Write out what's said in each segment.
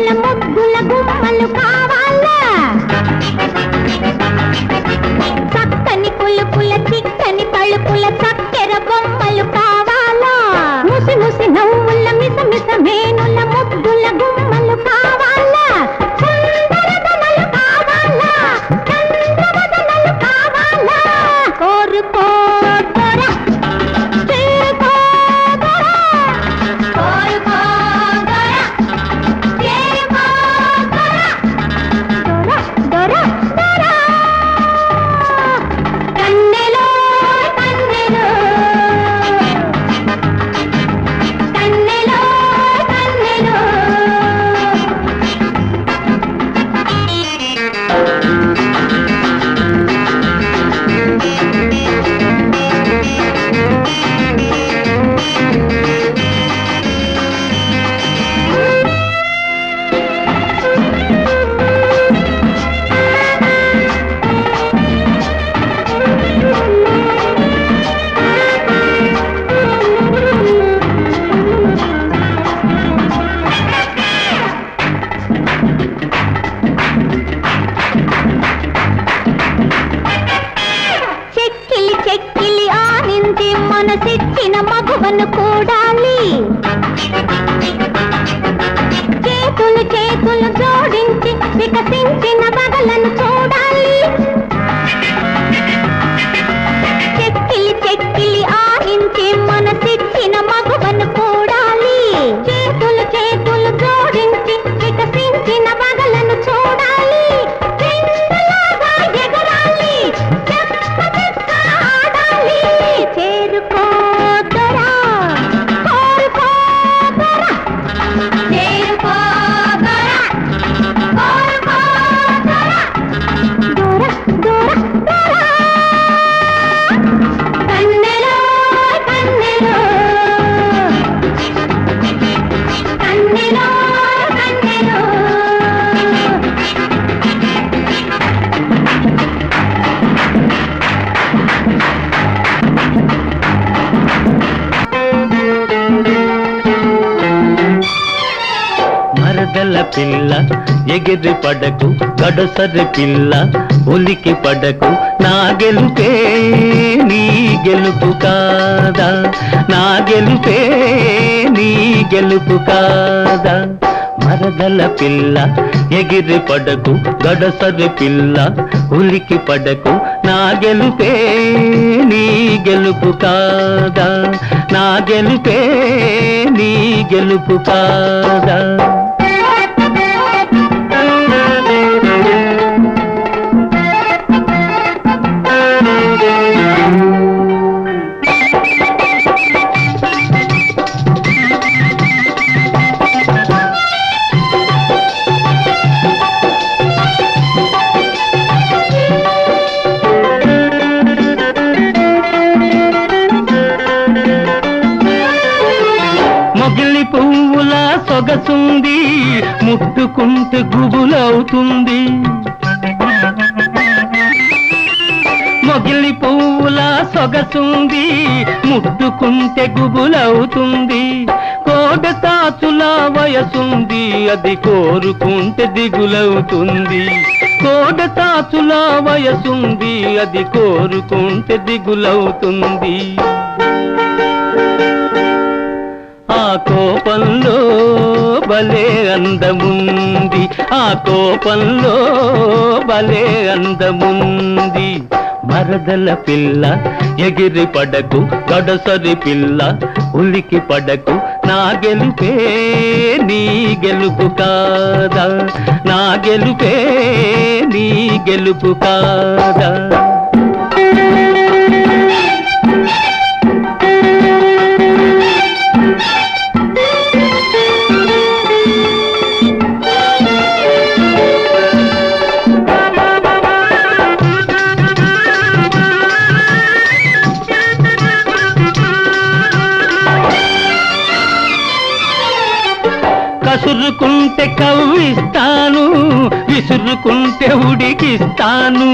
మేనుల ముద్దుల గుమ్మలు కావాలా చక్కని పులుపుల చిక్కని తలుపుల చక్కెర బొమ్మలు కావాలా ముసి ముసి నవ్వుల మిస మిస మేనుల ముద్దుల గుమ్మలు కావాలా చందనదనలు కావాలా చంద్రవదనలు కావాలా కోరుకో దొర చేరుకో దొర కోరుకో దొర చేరుకో దొర దొర దొర కన్నెలో కన్నెలో కన్నెలో కన్నెలో చెక్కిలి చెక్కిలి ఆనింది మనసిచ్చిన మగువను కూడాలి చేతులు చేతులు జోడించి వికసించిన బగలను చూడాలి చెక్కిలి చెక్కిలి ఆనించి మనసిచ్చిన మగువను కూడాలి చేతులు చేతులు జోడించి వికసించిన బగలను చూడాలి చెంగులాగా ఎగరాలి చెక్క చెక్క ఆడాలి చేరుకో దొర కోరుకో దొర చేరుకో దొర కోరుకో దొర దొర దొర కన్నెలో కన్నెలో కన్నెలో కన్నెలో మరదల పిల్ల ఎగిరి పడకు గడసరి పిల్ల ఉలికి పడకు నా గెలుపే నీ గెలుపు కాదా నా గెలుపే నీ గెలుపు కాదా మరదల పిల్ల ఎగిరి పడకు గడసరి పిల్ల ఉలికి పడకు నా గెలుపే నీ గెలుపు కాదా నా గెలుపే నీ గెలుపు కాదా మొగిలి పువ్వుల సొగసుంది ముట్టుకుంటే గుబులవుతుంది మొగిలి పువ్వుల సొగసుంది ముట్టుకుంటే గుబులవుతుంది కోట తాచుల వయసుంది అది కోరుకుంటే దిగులవుతుంది కోట తాచుల వయసుంది అది కోరుకుంటే దిగులవుతుంది ఆ కోపంలో భలే అందముంది ఆ కోపంలో భలే అందముంది మరదల పిల్ల ఎగిరి పడకు గడసరి పిల్ల ఉలికి పడకు నా గెలుపే నీ గెలుపు కాదా నా గెలుపే నీ గెలుపు కాదా కసురుకుంటే కవ్విస్తాను విసురుకుంటే ఉడికిస్తాను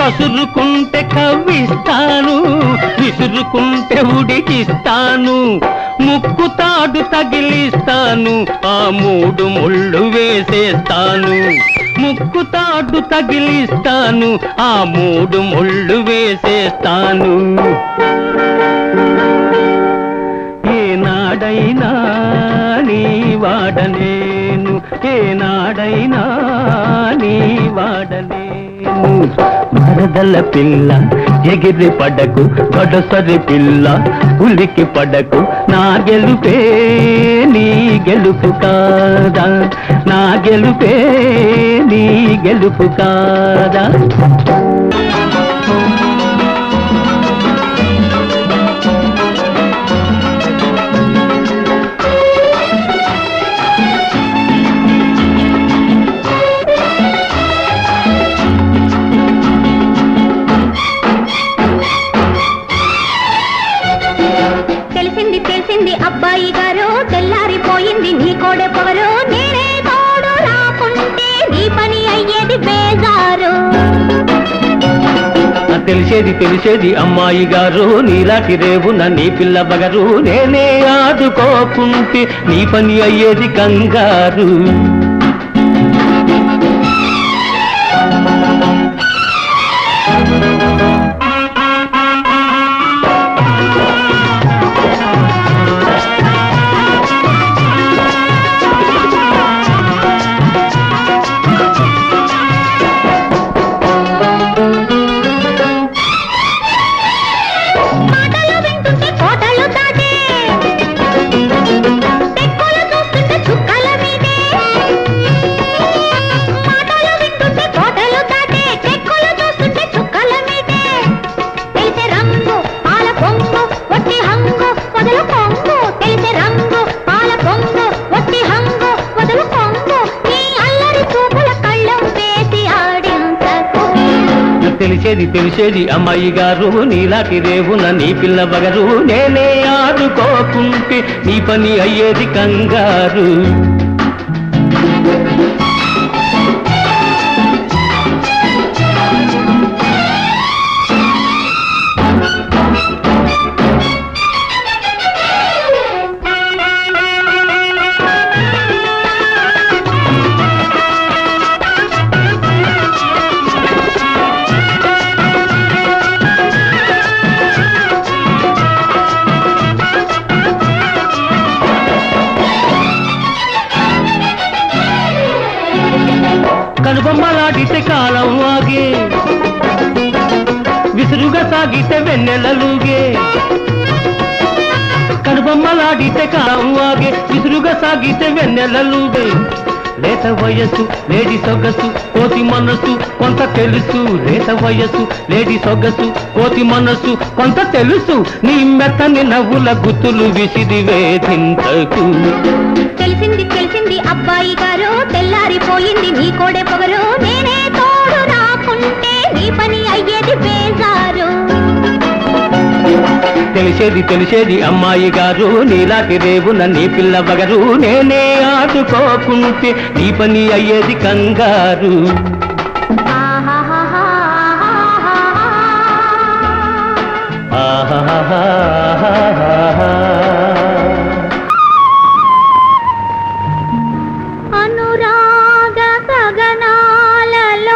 కసురుకుంటే కవ్విస్తాను విసురుకుంటే ఉడికిస్తాను ముక్కు తాడు తగిలిస్తాను ఆ మూడు ముళ్ళు వేసేస్తాను ముక్కు తాడు తగిలిస్తాను ఆ మూడు ముళ్ళు వేసేస్తాను ఏనాడైనా నీ వాడనేను ఏనాడైనా నీ వాడనేను మరదల పిల్ల ఎగిరి పడకు గడసరి పిల్ల ఉలికి పడకు నా గెలుపే నీ గెలుపు కాదా నా గెలుపే నీ గెలుపు కాదా తెలిసింది అబ్బాయి గారు తెల్లారిపోయింది నీ కోడె పొగరు నేనే తోడు రాకుంటే నీ పని అయ్యేది బేజారు తెలిసేది అమ్మాయి గారు నీలాంటి రేవున నీ పిల్ల బగరు నేనే ఆదుకోకుంటే నీ పని అయ్యేది కంగారు తెలిసేది అమ్మాయి గారు నీలాంటి రేవున నీ పిల్ల బగరు నేనే ఆదుకోకుంటే నీ పని అయ్యేది కంగారు కనుబొమ్మలాడితే కాలం ఆగే విసురుగా సాగితే వెన్నెలలుగే కనుబొమ్మలాడితే కాలం ఆగే విసురుగా సాగితే వెన్నెలలుగే లేత వయస్సు లేడి సొగసు కోతి మనసు కొంత తెలుసు లేత వయస్సు లేడి సొగసు కోతి మనసు కొంత తెలుసు నీ మెత్తని నవ్వుల గుత్తులు విసిరి వేధించకు తెలిసింది అబ్బాయి గారు తెల్లారిపోయింది నీ కోడె పొగరు నేనే తోడు రాకుంటే నీ పని అయ్యేది బేజారు తెలిసేది అమ్మాయి గారు నీలాంటి రేవున నీ పిల్ల బగరు నేనే ఆదుకోకుంటే నీ పని అయ్యేది కంగారు అనురాగ గగనాలలోన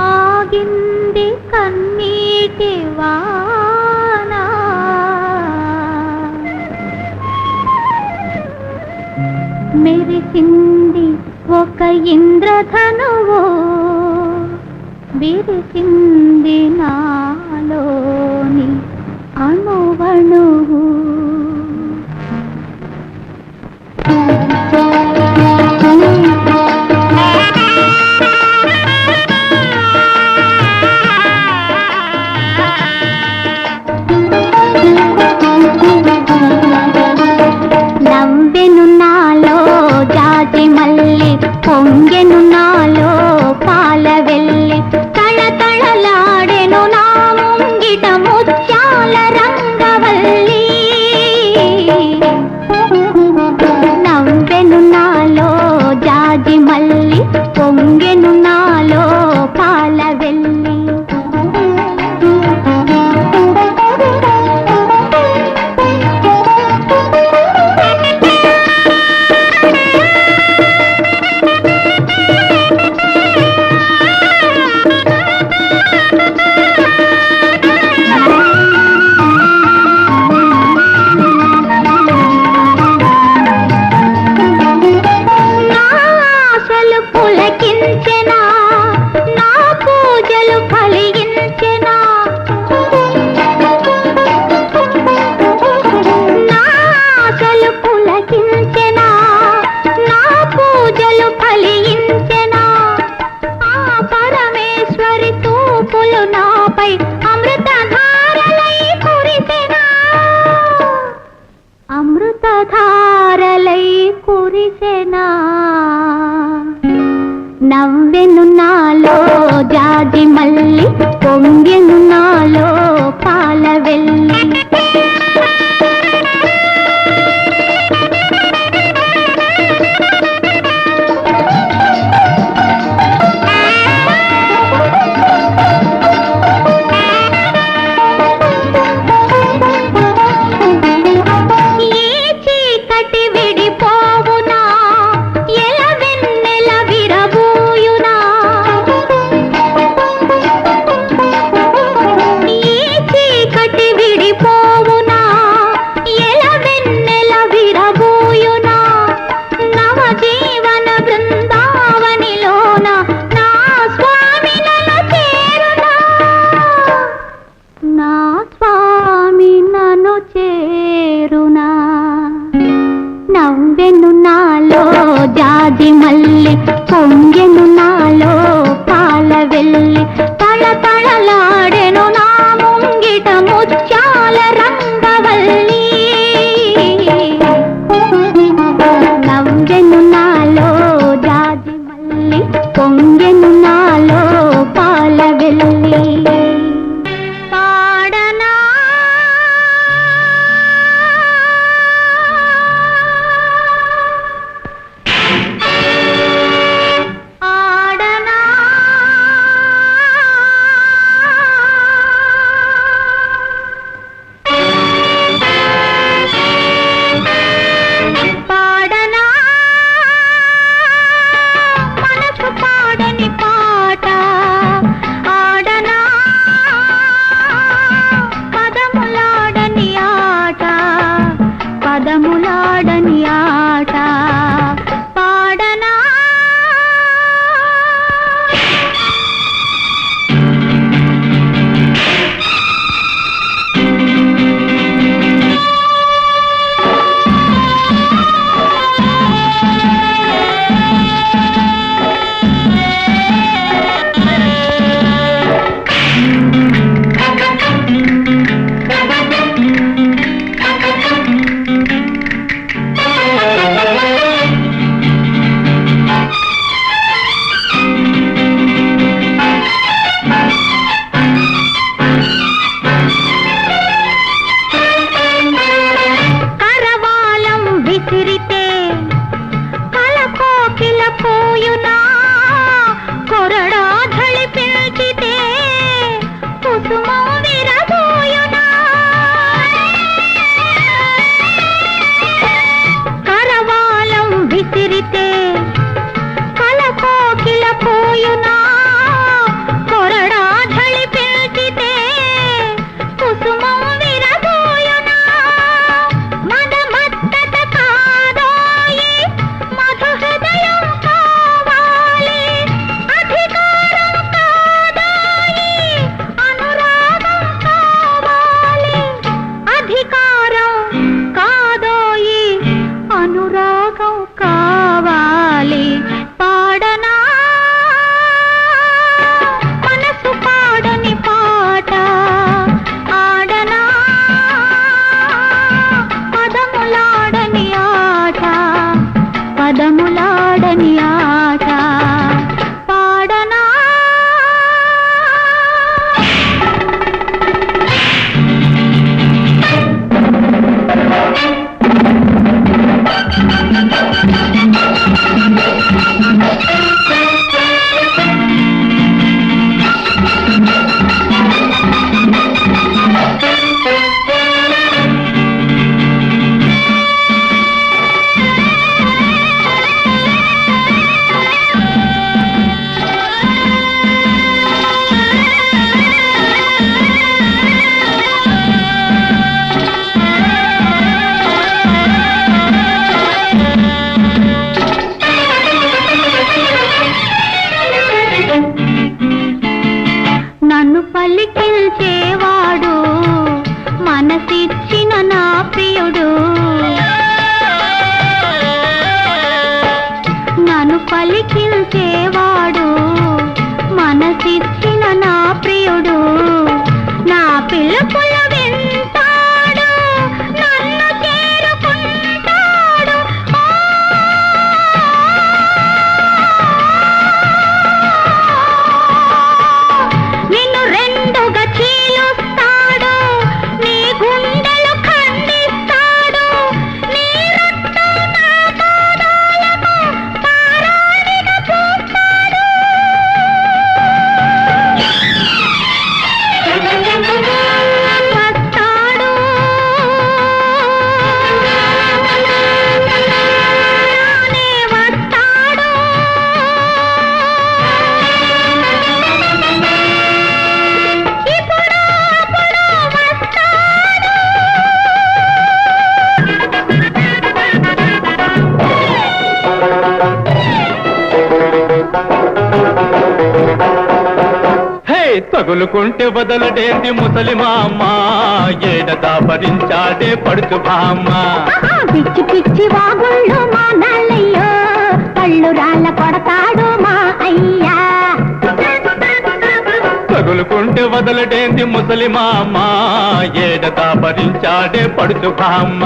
ఆగింది కన్నీటి వాన మెరిసింది ఒక ఇంద్రధనువు విరిసింది నాలోని అణువణువు నవ్వెను నాలో జాజి మల్లె పొంగెను నాలో పాల వెల్లి తళతళలాడెను నా ముంగిట ముత్యాల రంగవల్లి నవ్వెను నాలో జాజి మల్లి పొంగెను నాలో పాల వెల్లి తెలిసెనా నవ్వెను నాలో జాజి మల్లి పొంగెను నాలో పాల వెల్లి నవ్వెను నాలో జాజి మల్లి పొంగెను నాలో పాల వెల్లి తళతళలాడెను నా ముంగిట ముత్యాల రంగవల్లి నవ్వెను నాలో జాజి మల్లి పొంగెను నాలో పాల వెల్లి పదములాడని ఆట పాడనా పదములాడని ఆట పాడనా నన్ను పలికించేవాడు మనసిచ్చిన నా ప్రియుడు నన్ను పలికించేవాడు మనసిచ్చిన నా ప్రియుడు నా పిలుపుల వింటాడు నన్ను చేరుకుంటాడు తగులుకుంటే వదలడేంది ముసలి మామ ఏడదా భరించాడే పడుచు బామ్మ పిచ్చి పిచ్చి వాగుళ్ళు మా నల్లయ్యో కళ్ళు రాళ్ళ కొడతాడు మా అయ్యా తగులుకుంటే వదలడేంది ముసలి మామ ఏడదా భరించాడే పడుచు బామ్మ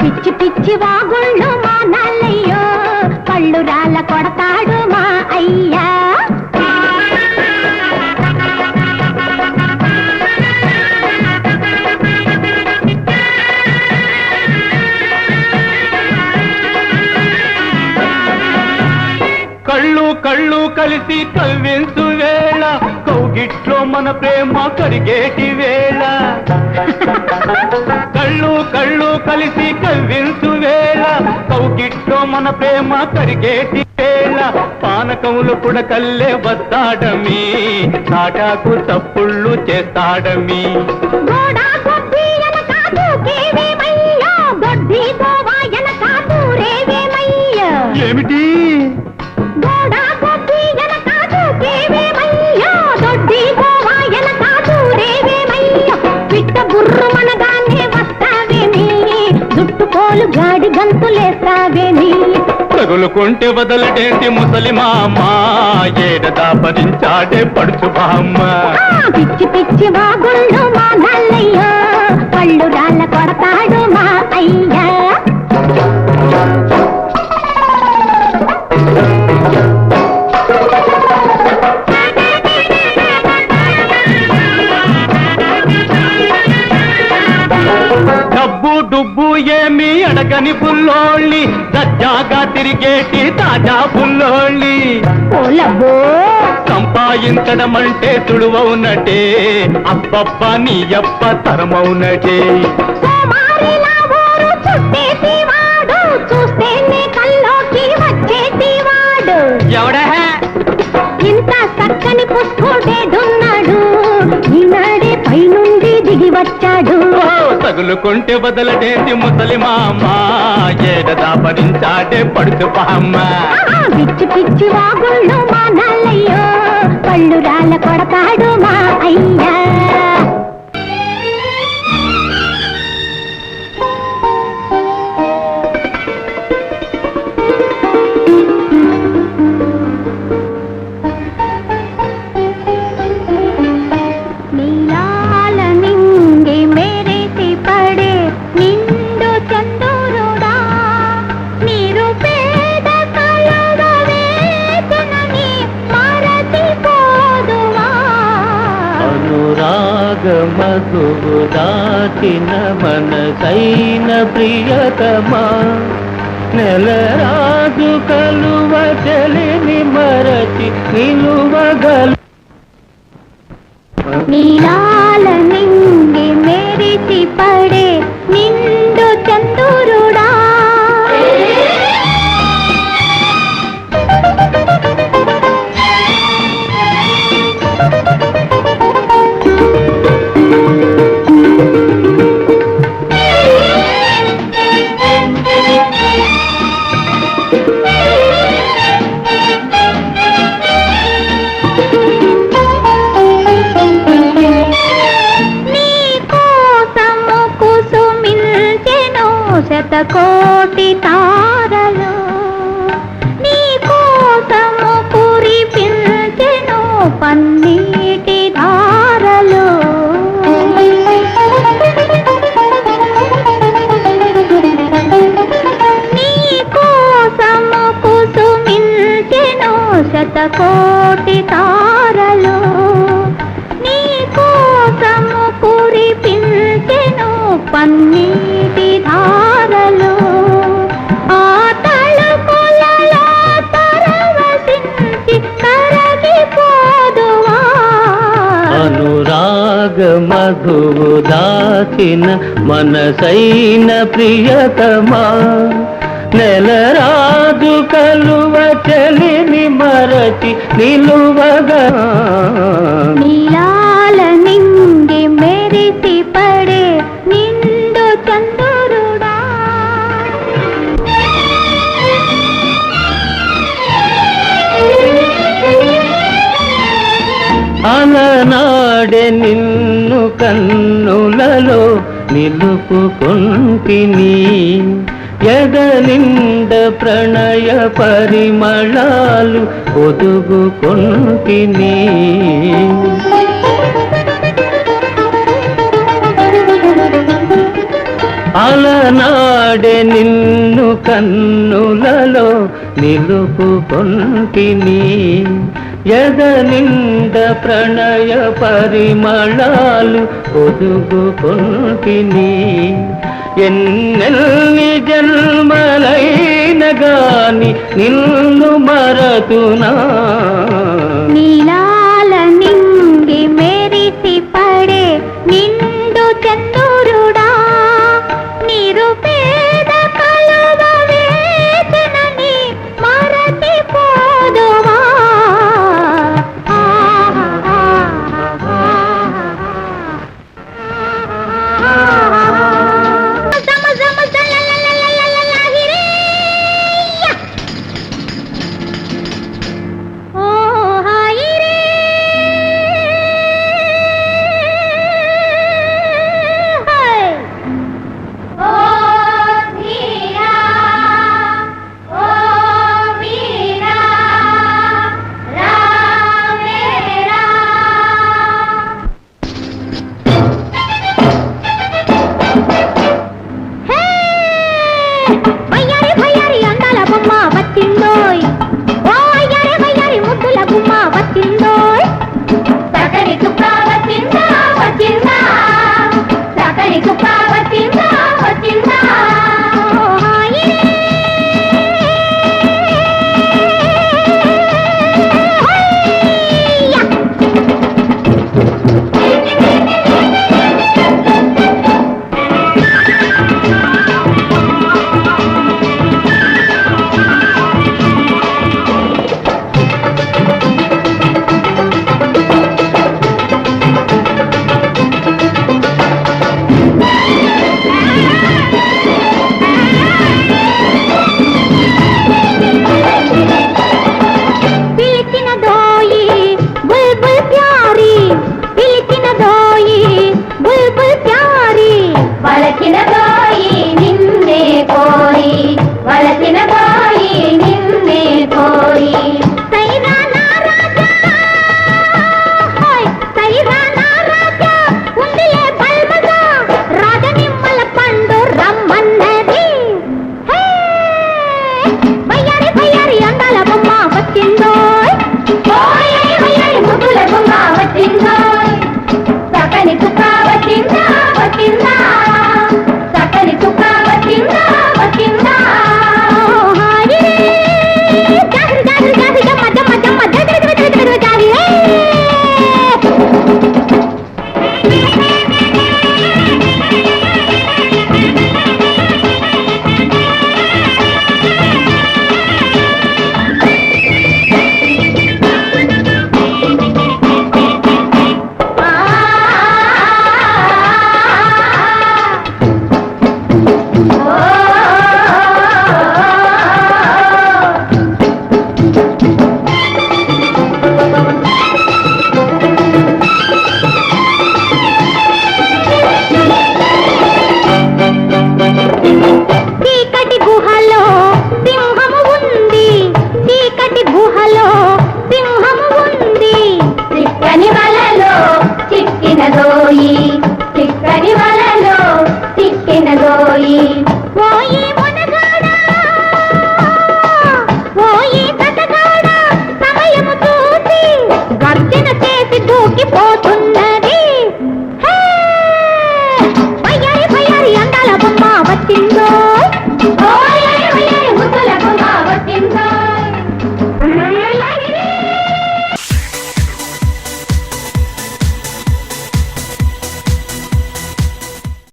పిచ్చి పిచ్చి వాగుళ్ళు మా నల్లయ్యో కళ్ళు రాళ్ళ కొడతాడు మా అయ్యా కళ్ళు కళ్ళు కలిసి కవ్వించు వేళ కౌగిట్లో మన ప్రేమ కరిగేటి వేళ కళ్ళు కళ్ళు కలిసి కవ్వించు వేళ కౌగిట్లో మన ప్రేమ కరిగేటి వేళ పానకములు కూడా కల్లే వస్తాడమి నాటాకు తప్పుళ్ళు చేస్తాడమి ఏమిటి గాడి గంతులేస్తావేమి తగులుకుంటే వదలడేంటి ముసలి మామ ఏడదా భరించాడే పడుచు బామ్మ పిచ్చి పిచ్చి వాగుళ్ళు మా నల్లయ్యో పళ్ళు రాళ్ళ కొడతాడు మా అయ్యా డబ్బు డుబ్బు ఏమి అడగని బుల్లోళ్ళి దజ్జాగా తిరిగేటి తాజా బుల్లోళ్ళి సంపాదించడమంటే సుడువవునటే అబ్బబ్బ నీ అబ్బ తరమవునటే ఎవడ ఇంత చక్కని పుష్పుడేడున్నాడు ఈనాడే పైనుండి దిగి వచ్చాడు తగులుకుంటే వదలడేంది ముసలి మామ ఏడదా భరించాడే పడుచు బామ్మ పిచ్చి పిచ్చి వాగుళ్ళు మా నల్లయ్యో పళ్ళు రాళ్ళ కొడతాడు మా అయ్యా మధువు దాచిన మనసైన ప్రియతమా నెలరాజు కలువ చెలిని మరచి నిలువగలు నీలాల నింగి మెరిసి పడే నిండు చంద్రుడా శతకోటి తారలు నీ కోసము కురిపించెను పన్నీటి ధారలు నీ కోసము కుసుమించెను శతకోటి తారలు నీ కోసము కురిపించెను పన్నీటి ధారలు ఆ తళుకులలో పరవశించి కరగిపోదువా అనురాగ మధువు దాచిన మనసైన ప్రియతమా నెలరాజు కలువ చెలిని మరచి నిలువగా నీలాల నింగి మెరిసి పడే నిండు చంద్రుడా అలనా అలనాడే నిన్ను కన్నులలో నిలుపుకొంటిని ఎద నిండ ప్రణయ పరిమళాలు ఒదుగుకొంటిని అలనాడే నిన్ను కన్నులలో నిలుపుకొంటిని ఎద నిండ ప్రణయ పరిమళాలు ఒదుగుకొంటిని ఎన్నెల్ని జన్మలైన గాని నిన్ను మరతునా